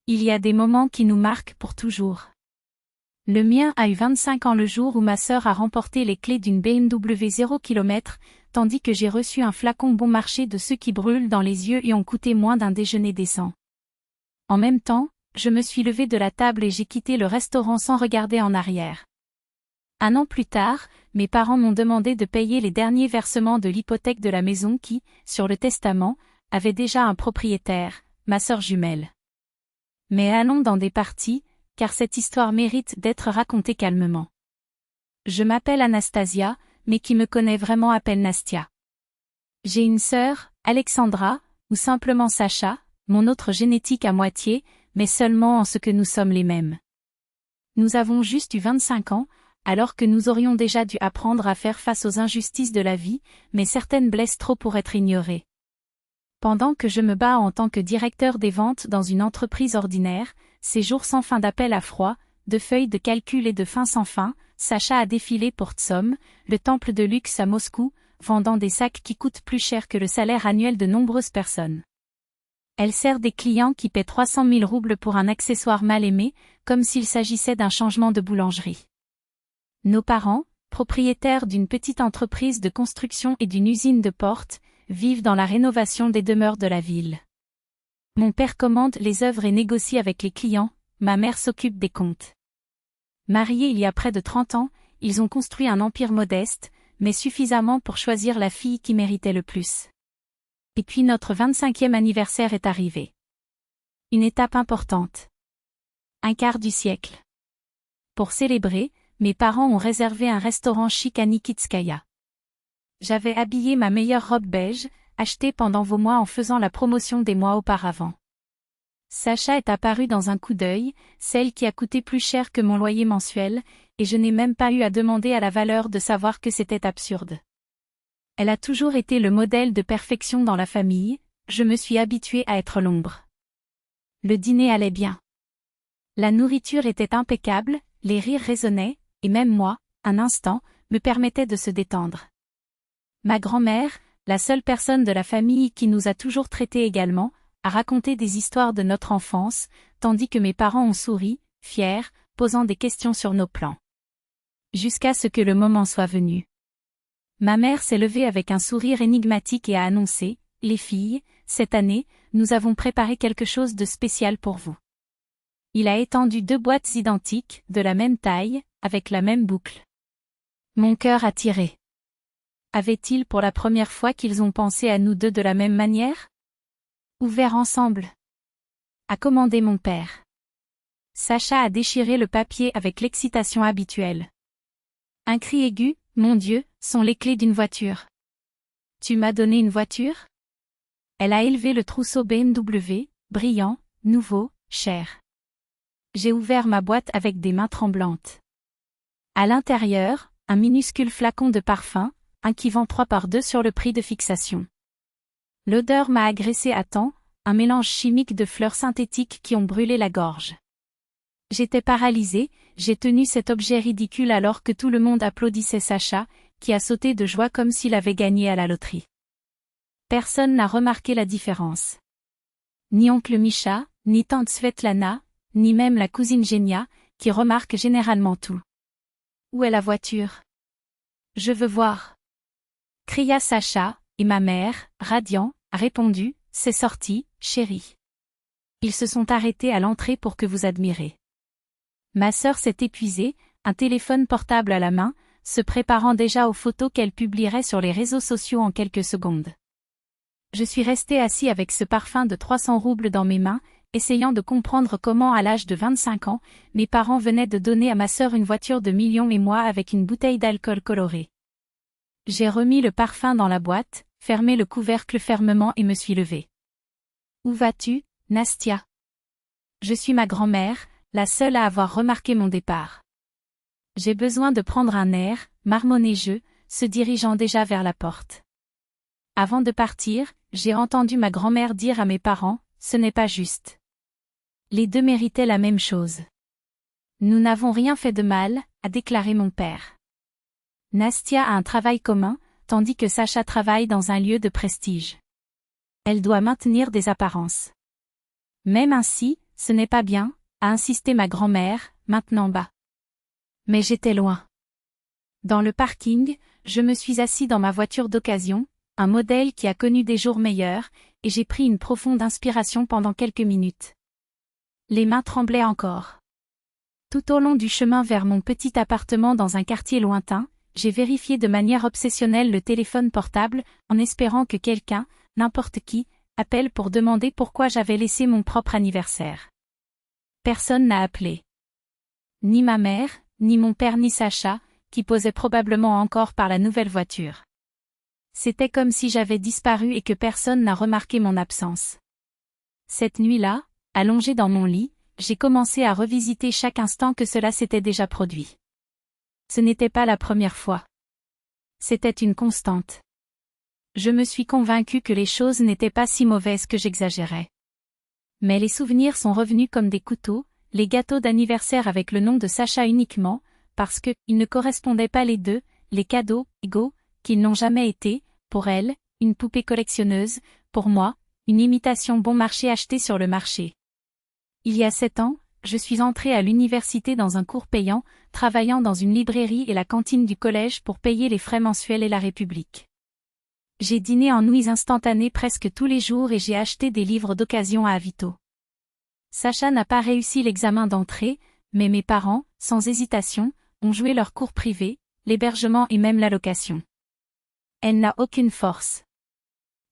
Il y a des moments qui nous marquent pour toujours. Le mien a eu 25 ans le jour où ma sœur a remporté les clés d'une BMW 0 km, tandis que j'ai reçu un flacon bon marché de ceux qui brûlent dans les yeux et ont coûté moins d'un déjeuner décent. En même temps, je me suis levée de la table et j'ai quitté le restaurant sans regarder en arrière. 1 an plus tard, mes parents m'ont demandé de payer les derniers versements de l'hypothèque de la maison qui, sur le testament, avait déjà un propriétaire, ma sœur jumelle. Mais allons dans des parties, car cette histoire mérite d'être racontée calmement. Je m'appelle Anastasia, mais qui me connaît vraiment appelle Nastia. J'ai une sœur, Alexandra, ou simplement Sacha, mon autre génétique à moitié, mais seulement en ce que nous sommes les mêmes. Nous avons juste eu 25 ans, alors que nous aurions déjà dû apprendre à faire face aux injustices de la vie, mais certaines blessent trop pour être ignorées. Pendant que je me bats en tant que directeur des ventes dans une entreprise ordinaire, ces jours sans fin d'appels à froid, de feuilles de calcul et de fins sans fin, Sacha a défilé pour Tsom, le temple de luxe à Moscou, vendant des sacs qui coûtent plus cher que le salaire annuel de nombreuses personnes. Elle sert des clients qui paient 300 000 roubles pour un accessoire mal aimé, comme s'il s'agissait d'un changement de boulangerie. Nos parents, propriétaires d'une petite entreprise de construction et d'une usine de portes, vivent dans la rénovation des demeures de la ville. Mon père commande les œuvres et négocie avec les clients, ma mère s'occupe des comptes. Mariés il y a près de 30 ans, ils ont construit un empire modeste, mais suffisamment pour choisir la fille qui méritait le plus. Et puis notre 25e anniversaire est arrivé. Une étape importante. Un quart du siècle. Pour célébrer, mes parents ont réservé un restaurant chic à Nikitskaya. J'avais habillé ma meilleure robe beige, achetée pendant vos mois en faisant la promotion des mois auparavant. Sacha est apparue dans un coup d'œil, celle qui a coûté plus cher que mon loyer mensuel, et je n'ai même pas eu à demander à la valeur de savoir que c'était absurde. Elle a toujours été le modèle de perfection dans la famille, je me suis habituée à être l'ombre. Le dîner allait bien. La nourriture était impeccable, les rires résonnaient, et même moi, un instant, me permettait de se détendre. Ma grand-mère, la seule personne de la famille qui nous a toujours traités également, a raconté des histoires de notre enfance, tandis que mes parents ont souri, fiers, posant des questions sur nos plans. Jusqu'à ce que le moment soit venu. Ma mère s'est levée avec un sourire énigmatique et a annoncé, « Les filles, cette année, nous avons préparé quelque chose de spécial pour vous. » Il a étendu 2 boîtes identiques, de la même taille, avec la même boucle. Mon cœur a tiré. Avait-il pour la première fois qu'ils ont pensé à nous deux de la même manière? Ouvert ensemble. A commandé mon père. Sacha a déchiré le papier avec l'excitation habituelle. Un cri aigu, « Mon Dieu, sont les clés d'une voiture. Tu m'as donné une voiture? » Elle a élevé le trousseau BMW, brillant, nouveau, cher. J'ai ouvert ma boîte avec des mains tremblantes. À l'intérieur, un minuscule flacon de parfum, un qui vend 3 par 2 sur le prix de fixation. L'odeur m'a agressé à temps, un mélange chimique de fleurs synthétiques qui ont brûlé la gorge. J'étais paralysée, j'ai tenu cet objet ridicule alors que tout le monde applaudissait Sacha, qui a sauté de joie comme s'il avait gagné à la loterie. Personne n'a remarqué la différence. Ni oncle Misha, ni tante Svetlana, ni même la cousine Genia, qui remarque généralement tout. Où est la voiture? Je veux voir. Cria Sacha, et ma mère, radiant, a répondu, c'est sorti, chérie. Ils se sont arrêtés à l'entrée pour que vous admirez. Ma sœur s'est épuisée, un téléphone portable à la main, se préparant déjà aux photos qu'elle publierait sur les réseaux sociaux en quelques secondes. Je suis resté assis avec ce parfum de 300 roubles dans mes mains, essayant de comprendre comment à l'âge de 25 ans, mes parents venaient de donner à ma sœur une voiture de millions et moi avec une bouteille d'alcool coloré. J'ai remis le parfum dans la boîte, fermé le couvercle fermement et me suis levée. Où vas-tu, Nastia? Je suis ma grand-mère, la seule à avoir remarqué mon départ. J'ai besoin de prendre un air, marmonnai-je, se dirigeant déjà vers la porte. Avant de partir, j'ai entendu ma grand-mère dire à mes parents, ce n'est pas juste. Les deux méritaient la même chose. Nous n'avons rien fait de mal, a déclaré mon père. Nastia a un travail commun, tandis que Sacha travaille dans un lieu de prestige. Elle doit maintenir des apparences. Même ainsi, ce n'est pas bien, a insisté ma grand-mère, maintenant bas. Mais j'étais loin. Dans le parking, je me suis assis dans ma voiture d'occasion, un modèle qui a connu des jours meilleurs, et j'ai pris une profonde inspiration pendant quelques minutes. Les mains tremblaient encore. Tout au long du chemin vers mon petit appartement dans un quartier lointain, j'ai vérifié de manière obsessionnelle le téléphone portable, en espérant que quelqu'un, n'importe qui, appelle pour demander pourquoi j'avais laissé mon propre anniversaire. Personne n'a appelé. Ni ma mère, ni mon père ni Sacha, qui posait probablement encore par la nouvelle voiture. C'était comme si j'avais disparu et que personne n'a remarqué mon absence. Cette nuit-là, allongée dans mon lit, j'ai commencé à revisiter chaque instant que cela s'était déjà produit. Ce n'était pas la première fois. C'était une constante. Je me suis convaincue que les choses n'étaient pas si mauvaises que j'exagérais. Mais les souvenirs sont revenus comme des couteaux, les gâteaux d'anniversaire avec le nom de Sacha uniquement, parce que, ils ne correspondaient pas les deux, les cadeaux, égaux, qu'ils n'ont jamais été, pour elle, une poupée collectionneuse, pour moi, une imitation bon marché achetée sur le marché. Il y a 7 ans, je suis entrée à l'université dans un cours payant, travaillant dans une librairie et la cantine du collège pour payer les frais mensuels et la République. J'ai dîné en nouilles instantanées presque tous les jours et j'ai acheté des livres d'occasion à Avito. Sacha n'a pas réussi l'examen d'entrée, mais mes parents, sans hésitation, ont joué leur cours privé, l'hébergement et même la location. Elle n'a aucune force.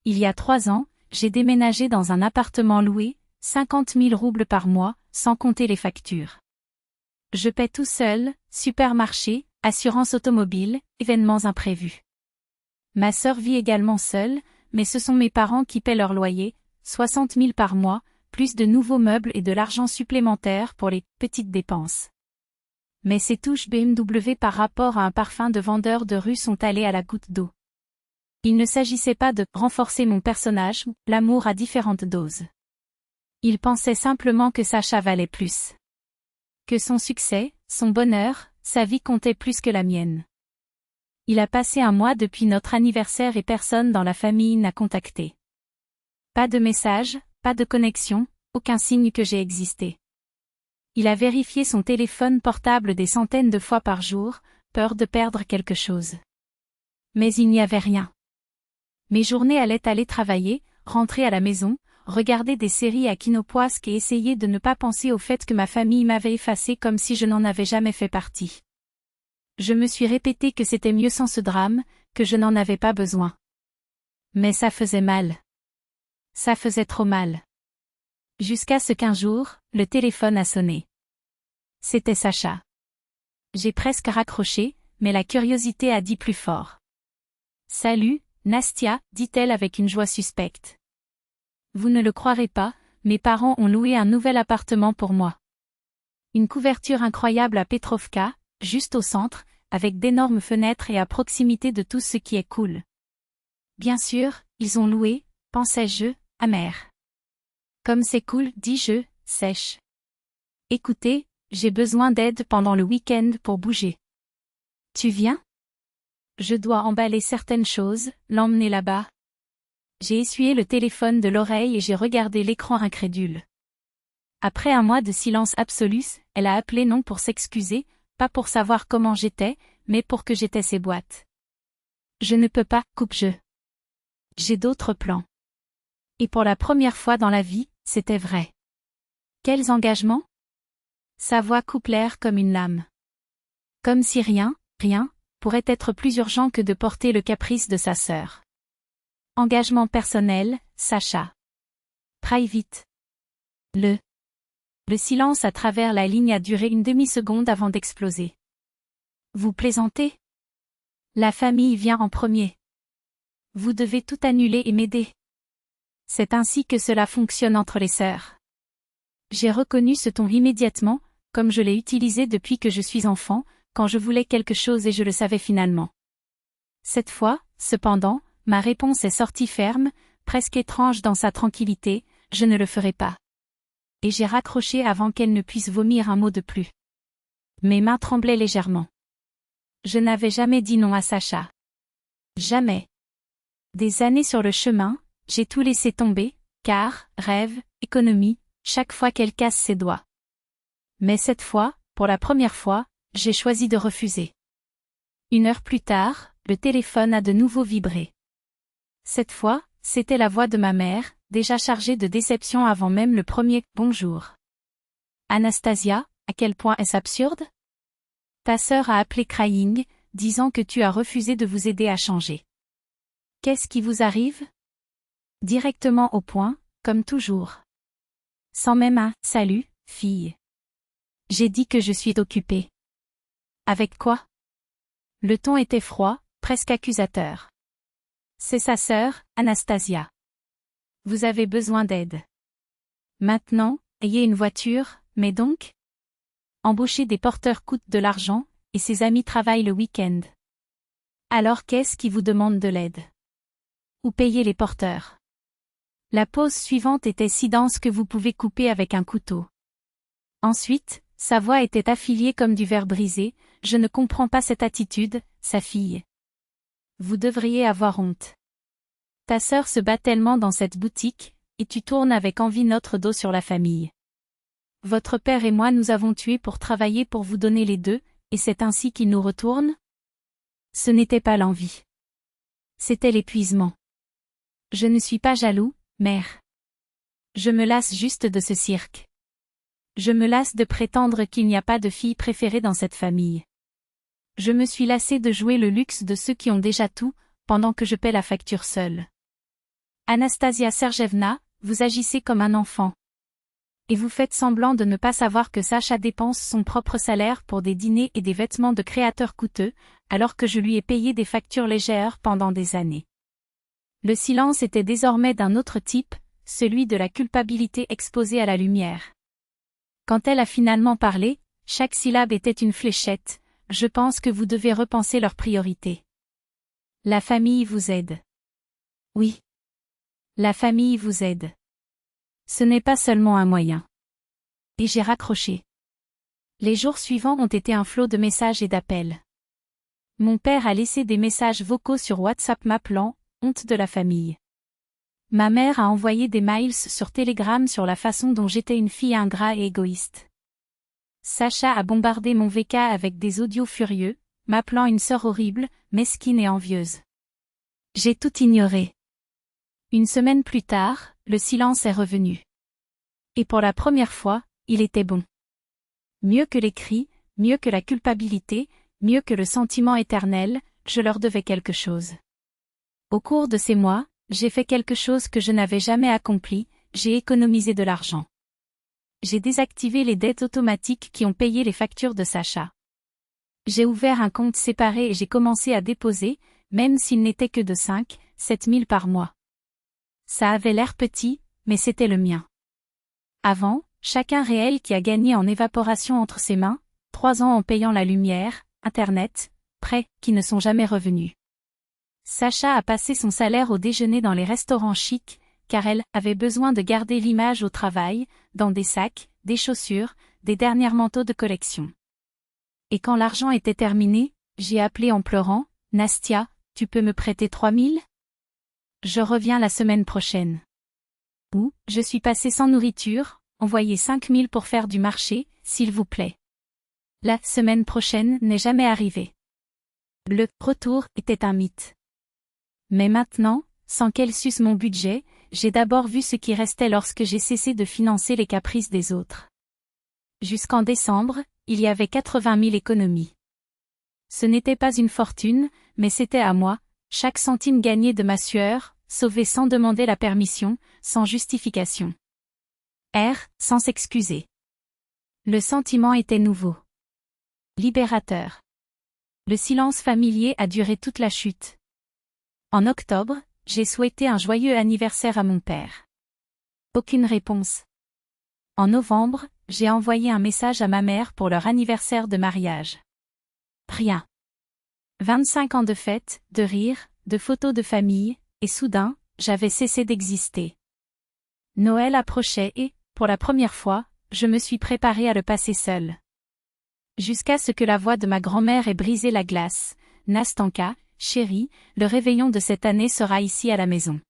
Il y a 3 ans, j'ai déménagé dans un appartement loué, 50 000 roubles par mois, sans compter les factures. Je paie tout seul, supermarché, assurance automobile, événements imprévus. Ma sœur vit également seule, mais ce sont mes parents qui paient leur loyer, 60 000 par mois, plus de nouveaux meubles et de l'argent supplémentaire pour les petites dépenses. Mais ces touches BMW par rapport à un parfum de vendeur de rue sont allées à la goutte d'eau. Il ne s'agissait pas de renforcer mon personnage, l'amour à différentes doses. Il pensait simplement que Sacha valait plus. Que son succès, son bonheur, sa vie comptait plus que la mienne. Il a passé un mois depuis notre anniversaire et personne dans la famille n'a contacté. Pas de message, pas de connexion, aucun signe que j'ai existé. Il a vérifié son téléphone portable des centaines de fois par jour, peur de perdre quelque chose. Mais il n'y avait rien. Mes journées allaient aller travailler, rentrer à la maison, regarder des séries à Kinopoisk et essayer de ne pas penser au fait que ma famille m'avait effacé comme si je n'en avais jamais fait partie. Je me suis répété que c'était mieux sans ce drame, que je n'en avais pas besoin. Mais ça faisait mal. Ça faisait trop mal. Jusqu'à ce qu'un jour, le téléphone a sonné. C'était Sacha. J'ai presque raccroché, mais la curiosité a dit plus fort. « Salut, Nastia, dit-elle avec une joie suspecte. Vous ne le croirez pas, mes parents ont loué un nouvel appartement pour moi. Une couverture incroyable à Petrovka, juste au centre, avec d'énormes fenêtres et à proximité de tout ce qui est cool. Bien sûr, ils ont loué, pensais-je, amer. Comme c'est cool, dis-je, sèche. Écoutez, j'ai besoin d'aide pendant le week-end pour bouger. Tu viens? Je dois emballer certaines choses, l'emmener là-bas. J'ai essuyé le téléphone de l'oreille et j'ai regardé l'écran incrédule. Après un mois de silence absolu, elle a appelé non pour s'excuser, pas pour savoir comment j'étais, mais pour que j'étais ses boîtes. Je ne peux pas, coupe-je. J'ai d'autres plans. Et pour la première fois dans la vie, c'était vrai. Quels engagements? Sa voix coupe l'air comme une lame. Comme si rien, pourrait être plus urgent que de porter le caprice de sa sœur. Engagement personnel, Sacha. Private. Le silence à travers la ligne a duré une demi-seconde avant d'exploser. Vous plaisantez? La famille vient en premier. Vous devez tout annuler et m'aider. C'est ainsi que cela fonctionne entre les sœurs. J'ai reconnu ce ton immédiatement, comme je l'ai utilisé depuis que je suis enfant, quand je voulais quelque chose et je le savais finalement. Cette fois, cependant, ma réponse est sortie ferme, presque étrange dans sa tranquillité, je ne le ferai pas. Et j'ai raccroché avant qu'elle ne puisse vomir un mot de plus. Mes mains tremblaient légèrement. Je n'avais jamais dit non à Sacha. Jamais. Des années sur le chemin, j'ai tout laissé tomber, car, rêve, économie, chaque fois qu'elle casse ses doigts. Mais cette fois, pour la première fois, j'ai choisi de refuser. 1 heure plus tard, le téléphone a de nouveau vibré. Cette fois, c'était la voix de ma mère, déjà chargée de déception avant même le premier « bonjour ». Anastasia, à quel point est-ce absurde? Ta sœur a appelé crying, disant que tu as refusé de vous aider à changer. Qu'est-ce qui vous arrive? Directement au point, comme toujours. Sans même un « salut, fille ». J'ai dit que je suis occupée. Avec quoi? Le ton était froid, presque accusateur. C'est sa sœur, Anastasia. Vous avez besoin d'aide. Maintenant, ayez une voiture, mais donc? Embaucher des porteurs coûte de l'argent, et ses amis travaillent le week-end. Alors qu'est-ce qui vous demande de l'aide? Ou payer les porteurs? La pause suivante était si dense que vous pouvez couper avec un couteau. Ensuite, sa voix était affiliée comme du verre brisé. Je ne comprends pas cette attitude, sa fille. Vous devriez avoir honte. Ta sœur se bat tellement dans cette boutique, et tu tournes avec envie notre dos sur la famille. Votre père et moi nous avons tué pour travailler pour vous donner les deux, et c'est ainsi qu'il nous retourne? Ce n'était pas l'envie. C'était l'épuisement. Je ne suis pas jaloux, mère. Je me lasse juste de ce cirque. Je me lasse de prétendre qu'il n'y a pas de fille préférée dans cette famille. Je me suis lassée de jouer le luxe de ceux qui ont déjà tout, pendant que je paie la facture seule. Anastasia Sergeyevna, vous agissez comme un enfant. Et vous faites semblant de ne pas savoir que Sacha dépense son propre salaire pour des dîners et des vêtements de créateurs coûteux, alors que je lui ai payé des factures légères pendant des années. Le silence était désormais d'un autre type, celui de la culpabilité exposée à la lumière. Quand elle a finalement parlé, chaque syllabe était une fléchette. Je pense que vous devez repenser leurs priorités. La famille vous aide. Oui. La famille vous aide. Ce n'est pas seulement un moyen. Et j'ai raccroché. Les jours suivants ont été un flot de messages et d'appels. Mon père a laissé des messages vocaux sur WhatsApp m'appelant « honte de la famille ». Ma mère a envoyé des mails sur Telegram sur la façon dont j'étais une fille ingrat et égoïste. Sacha a bombardé mon VK avec des audios furieux, m'appelant une sœur horrible, mesquine et envieuse. J'ai tout ignoré. 1 semaine plus tard, le silence est revenu. Et pour la première fois, il était bon. Mieux que les cris, mieux que la culpabilité, mieux que le sentiment éternel, je leur devais quelque chose. Au cours de ces mois, j'ai fait quelque chose que je n'avais jamais accompli, j'ai économisé de l'argent. J'ai désactivé les dettes automatiques qui ont payé les factures de Sacha. J'ai ouvert un compte séparé et j'ai commencé à déposer, même s'il n'était que de 5-7 000 par mois. Ça avait l'air petit, mais c'était le mien. Avant, chacun réel qui a gagné en évaporation entre ses mains, 3 ans en payant la lumière, Internet, prêts, qui ne sont jamais revenus. Sacha a passé son salaire au déjeuner dans les restaurants chics, car elle avait besoin de garder l'image au travail, dans des sacs, des chaussures, des derniers manteaux de collection. Et quand l'argent était terminé, j'ai appelé en pleurant, « Nastia, tu peux me prêter 3 000 ? Je reviens la semaine prochaine. » Ou, je suis passé sans nourriture, envoyez 5 000 pour faire du marché, s'il vous plaît. La semaine prochaine n'est jamais arrivée. Le retour était un mythe. Mais maintenant, sans qu'elle suce mon budget, j'ai d'abord vu ce qui restait lorsque j'ai cessé de financer les caprices des autres. Jusqu'en décembre, il y avait 80 000 économies. Ce n'était pas une fortune, mais c'était à moi, chaque centime gagné de ma sueur, sauvé sans demander la permission, sans justification. Sans s'excuser. Le sentiment était nouveau. Libérateur. Le silence familier a duré toute la chute. En octobre, j'ai souhaité un joyeux anniversaire à mon père. Aucune réponse. En novembre, j'ai envoyé un message à ma mère pour leur anniversaire de mariage. Rien. 25 ans de fêtes, de rires, de photos de famille, et soudain, j'avais cessé d'exister. Noël approchait et, pour la première fois, je me suis préparée à le passer seule. Jusqu'à ce que la voix de ma grand-mère ait brisé la glace. Nastanka, chérie, le réveillon de cette année sera ici à la maison.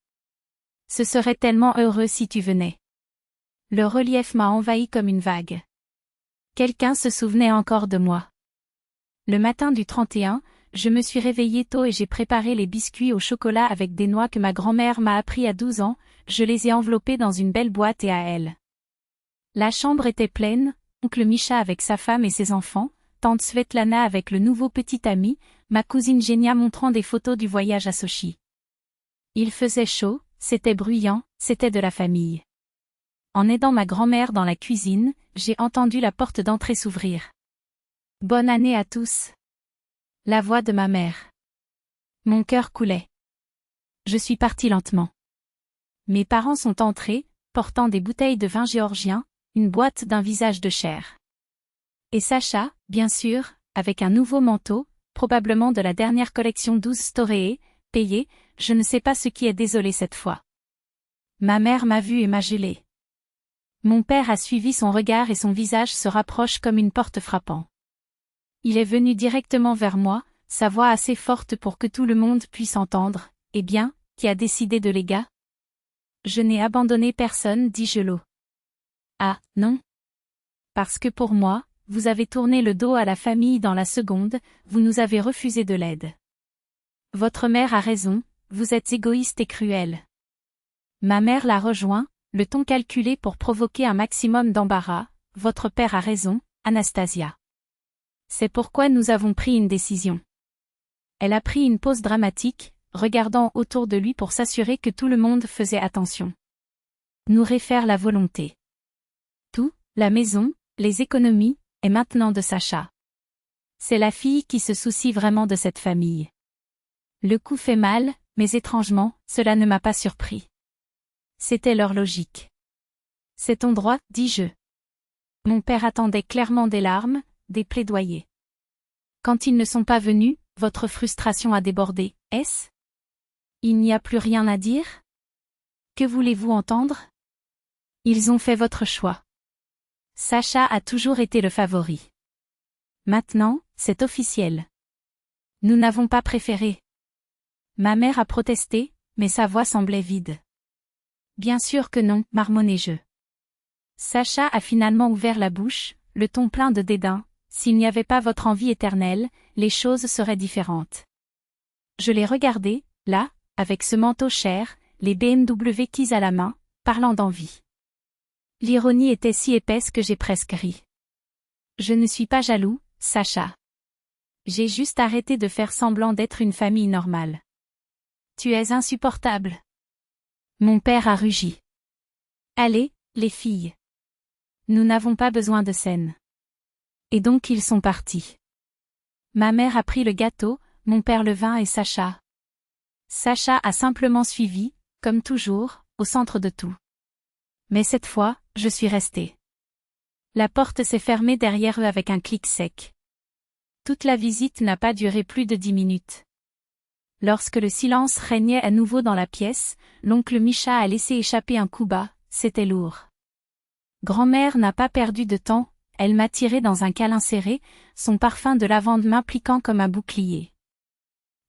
Ce serait tellement heureux si tu venais. Le relief m'a envahi comme une vague. Quelqu'un se souvenait encore de moi. Le matin du 31, je me suis réveillée tôt et j'ai préparé les biscuits au chocolat avec des noix que ma grand-mère m'a appris à 12 ans, je les ai enveloppés dans une belle boîte et à elle. La chambre était pleine, oncle Misha avec sa femme et ses enfants, tante Svetlana avec le nouveau petit ami, ma cousine Genia montrant des photos du voyage à Sochi. Il faisait chaud, c'était bruyant, c'était de la famille. En aidant ma grand-mère dans la cuisine, j'ai entendu la porte d'entrée s'ouvrir. Bonne année à tous. La voix de ma mère. Mon cœur coulait. Je suis partie lentement. Mes parents sont entrés, portant des bouteilles de vin géorgien, une boîte d'un visage de chair. Et Sacha, bien sûr, avec un nouveau manteau, probablement de la dernière collection 12 Storée, payé, je ne sais pas ce qui est désolé cette fois. Ma mère m'a vu et m'a gelé. Mon père a suivi son regard et son visage se rapproche comme une porte frappant. Il est venu directement vers moi, sa voix assez forte pour que tout le monde puisse entendre. Eh bien, qui a décidé de légat? Je n'ai abandonné personne, dit Gelot. Ah, non. Parce que pour moi, vous avez tourné le dos à la famille dans la seconde, vous nous avez refusé de l'aide. Votre mère a raison, vous êtes égoïste et cruel. Ma mère l'a rejoint, le ton calculé pour provoquer un maximum d'embarras. Votre père a raison, Anastasia. C'est pourquoi nous avons pris une décision. Elle a pris une pause dramatique, regardant autour de lui pour s'assurer que tout le monde faisait attention. Nous réfère la volonté. Tout, la maison, les économies, est maintenant de Sacha. C'est la fille qui se soucie vraiment de cette famille. Le coup fait mal, mais étrangement, cela ne m'a pas surpris. C'était leur logique. C'est ton droit, dis-je. Mon père attendait clairement des larmes, des plaidoyers. Quand ils ne sont pas venus, votre frustration a débordé, est-ce? Il n'y a plus rien à dire? Que voulez-vous entendre? Ils ont fait votre choix. Sacha a toujours été le favori. Maintenant, c'est officiel. Nous n'avons pas préféré. Ma mère a protesté, mais sa voix semblait vide. Bien sûr que non, marmonnai-je. Sacha a finalement ouvert la bouche, le ton plein de dédain. S'il n'y avait pas votre envie éternelle, les choses seraient différentes. Je l'ai regardé, là, avec ce manteau cher, les BMW keys à la main, parlant d'envie. L'ironie était si épaisse que j'ai presque ri. Je ne suis pas jaloux, Sacha. J'ai juste arrêté de faire semblant d'être une famille normale. Tu es insupportable. Mon père a rugi. Allez, les filles. Nous n'avons pas besoin de scène. Et donc ils sont partis. Ma mère a pris le gâteau, mon père le vin et Sacha. Sacha a simplement suivi, comme toujours, au centre de tout. Mais cette fois, je suis restée. La porte s'est fermée derrière eux avec un clic sec. Toute la visite n'a pas duré plus de 10 minutes. Lorsque le silence régnait à nouveau dans la pièce, l'oncle Misha a laissé échapper un coup bas, c'était lourd. Grand-mère n'a pas perdu de temps. Elle m'a tiré dans un câlin serré, son parfum de lavande m'impliquant comme un bouclier.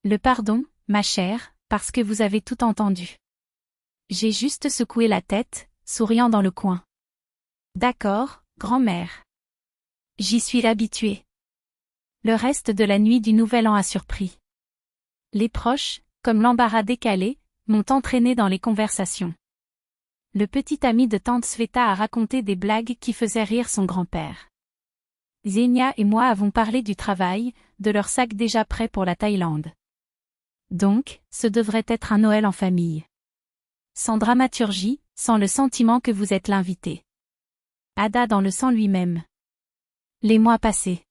Le pardon, ma chère, parce que vous avez tout entendu. J'ai juste secoué la tête, souriant dans le coin. D'accord, grand-mère. J'y suis habituée. Le reste de la nuit du Nouvel An a surpris. Les proches, comme l'embarras décalé, m'ont entraîné dans les conversations. Le petit ami de tante Sveta a raconté des blagues qui faisaient rire son grand-père. Xenia et moi avons parlé du travail, de leur sac déjà prêt pour la Thaïlande. Donc, ce devrait être un Noël en famille. Sans dramaturgie, sans le sentiment que vous êtes l'invité. Ada dans le sang lui-même. Les mois passés.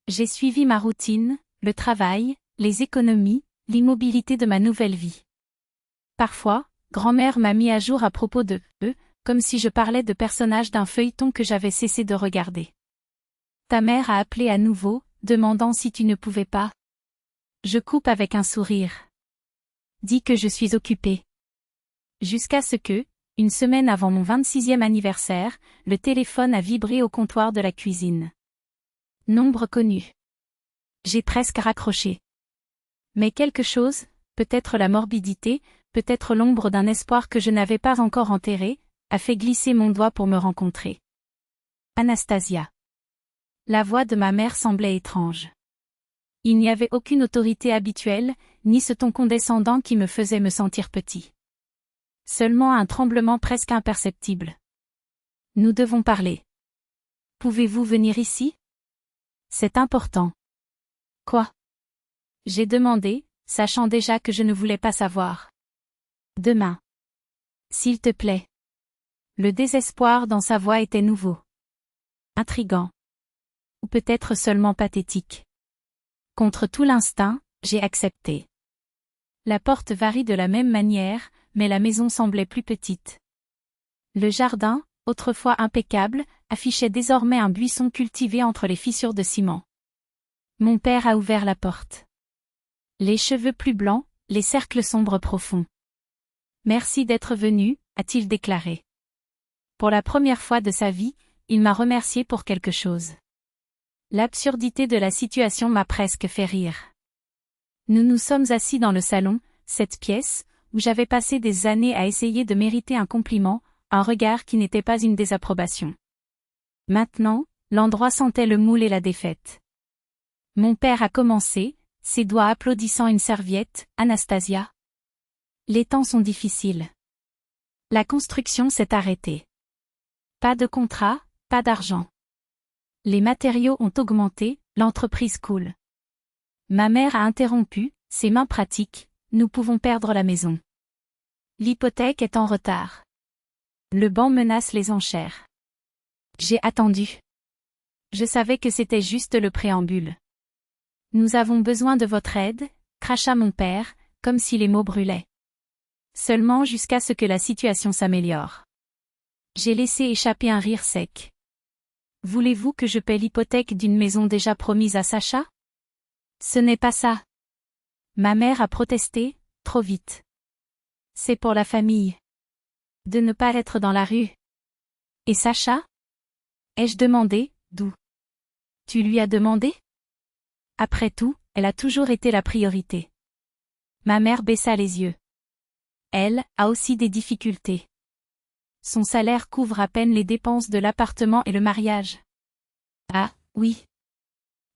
J'ai suivi ma routine, le travail, les économies, l'immobilité de ma nouvelle vie. Parfois, grand-mère m'a mis à jour à propos de eux, comme si je parlais de personnages d'un feuilleton que j'avais cessé de regarder. Ta mère a appelé à nouveau, demandant si tu ne pouvais pas. Je coupe avec un sourire. Dis que je suis occupée. Jusqu'à ce que, une semaine avant mon 26e anniversaire, le téléphone a vibré au comptoir de la cuisine. Nombre connu. J'ai presque raccroché. Mais quelque chose, peut-être la morbidité, peut-être l'ombre d'un espoir que je n'avais pas encore enterré, a fait glisser mon doigt pour me rencontrer. Anastasia. La voix de ma mère semblait étrange. Il n'y avait aucune autorité habituelle, ni ce ton condescendant qui me faisait me sentir petit. Seulement un tremblement presque imperceptible. Nous devons parler. Pouvez-vous venir ici? C'est important. Quoi? J'ai demandé, sachant déjà que je ne voulais pas savoir. Demain. S'il te plaît. Le désespoir dans sa voix était nouveau. Intrigant. Ou peut-être seulement pathétique. Contre tout l'instinct, j'ai accepté. La porte varie de la même manière, mais la maison semblait plus petite. Le jardin, autrefois impeccable, affichait désormais un buisson cultivé entre les fissures de ciment. Mon père a ouvert la porte. Les cheveux plus blancs, les cercles sombres profonds. Merci d'être venu, a-t-il déclaré. Pour la première fois de sa vie, il m'a remercié pour quelque chose. L'absurdité de la situation m'a presque fait rire. Nous nous sommes assis dans le salon, cette pièce, où j'avais passé des années à essayer de mériter un compliment, un regard qui n'était pas une désapprobation. Maintenant, l'endroit sentait le moule et la défaite. Mon père a commencé, ses doigts applaudissant une serviette. Anastasia. Les temps sont difficiles. La construction s'est arrêtée. Pas de contrat, pas d'argent. Les matériaux ont augmenté, l'entreprise coule. Ma mère a interrompu, ses mains pratiques, nous pouvons perdre la maison. L'hypothèque est en retard. Le banc menace les enchères. J'ai attendu. Je savais que c'était juste le préambule. Nous avons besoin de votre aide, cracha mon père, comme si les mots brûlaient. Seulement jusqu'à ce que la situation s'améliore. J'ai laissé échapper un rire sec. Voulez-vous que je paie l'hypothèque d'une maison déjà promise à Sacha? Ce n'est pas ça. Ma mère a protesté, trop vite. C'est pour la famille. De ne pas être dans la rue. Et Sacha? Ai-je demandé, d'où? Tu lui as demandé? Après tout, elle a toujours été la priorité. Ma mère baissa les yeux. Elle a aussi des difficultés. Son salaire couvre à peine les dépenses de l'appartement et le mariage. Ah, oui.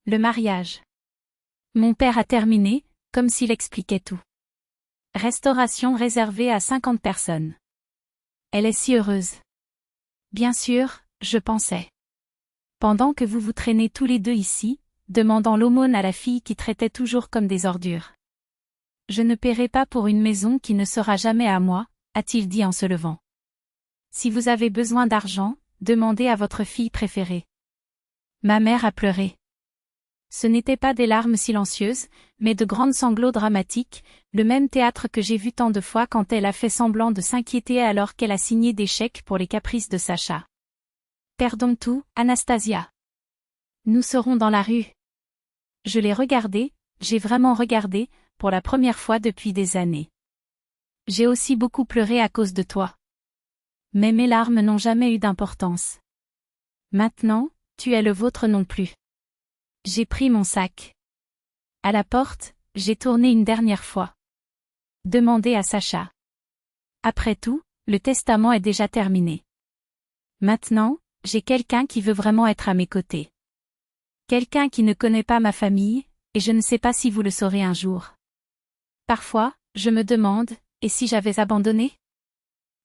Le mariage. Mon père a terminé, comme s'il expliquait tout. Restauration réservée à 50 personnes. Elle est si heureuse. Bien sûr, je pensais. Pendant que vous vous traînez tous les deux ici, demandant l'aumône à la fille qui traitait toujours comme des ordures. Je ne paierai pas pour une maison qui ne sera jamais à moi, a-t-il dit en se levant. Si vous avez besoin d'argent, demandez à votre fille préférée. Ma mère a pleuré. Ce n'étaient pas des larmes silencieuses, mais de grands sanglots dramatiques, le même théâtre que j'ai vu tant de fois quand elle a fait semblant de s'inquiéter alors qu'elle a signé des chèques pour les caprices de Sacha. Perdons tout, Anastasia. Nous serons dans la rue. Je l'ai regardé, j'ai vraiment regardé, pour la première fois depuis des années. J'ai aussi beaucoup pleuré à cause de toi. Mais mes larmes n'ont jamais eu d'importance. Maintenant, tu es le vôtre non plus. J'ai pris mon sac. À la porte, j'ai tourné une dernière fois. Demandez à Sacha. Après tout, le testament est déjà terminé. Maintenant, j'ai quelqu'un qui veut vraiment être à mes côtés. Quelqu'un qui ne connaît pas ma famille, et je ne sais pas si vous le saurez un jour. Parfois, je me demande, et si j'avais abandonné?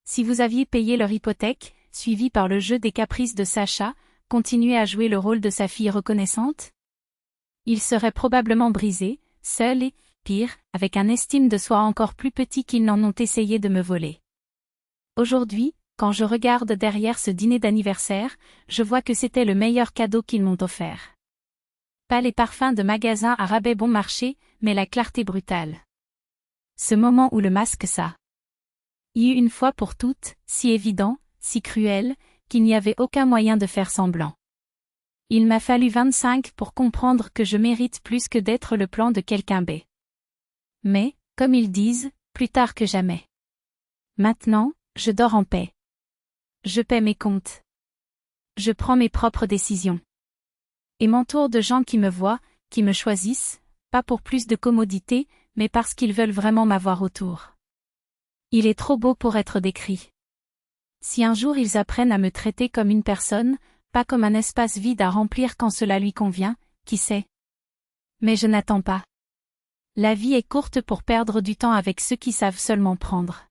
Si vous aviez payé leur hypothèque, suivi par le jeu des caprices de Sacha, continué à jouer le rôle de sa fille reconnaissante? Il serait probablement brisé, seul et, pire, avec un estime de soi encore plus petit qu'ils n'en ont essayé de me voler. Aujourd'hui, quand je regarde derrière ce dîner d'anniversaire, je vois que c'était le meilleur cadeau qu'ils m'ont offert. Pas les parfums de magasins à rabais bon marché, mais la clarté brutale. Ce moment où le masque ça. Y eut une fois pour toutes, si évident, si cruel, qu'il n'y avait aucun moyen de faire semblant. Il m'a fallu 25 pour comprendre que je mérite plus que d'être le plan de quelqu'un B. Mais, comme ils disent, plus tard que jamais. Maintenant, je dors en paix. Je paie mes comptes. Je prends mes propres décisions. Et m'entoure de gens qui me voient, qui me choisissent, pas pour plus de commodité, mais parce qu'ils veulent vraiment m'avoir autour. Il est trop beau pour être décrit. Si un jour ils apprennent à me traiter comme une personne, pas comme un espace vide à remplir quand cela lui convient, qui sait? Mais je n'attends pas. La vie est courte pour perdre du temps avec ceux qui savent seulement prendre.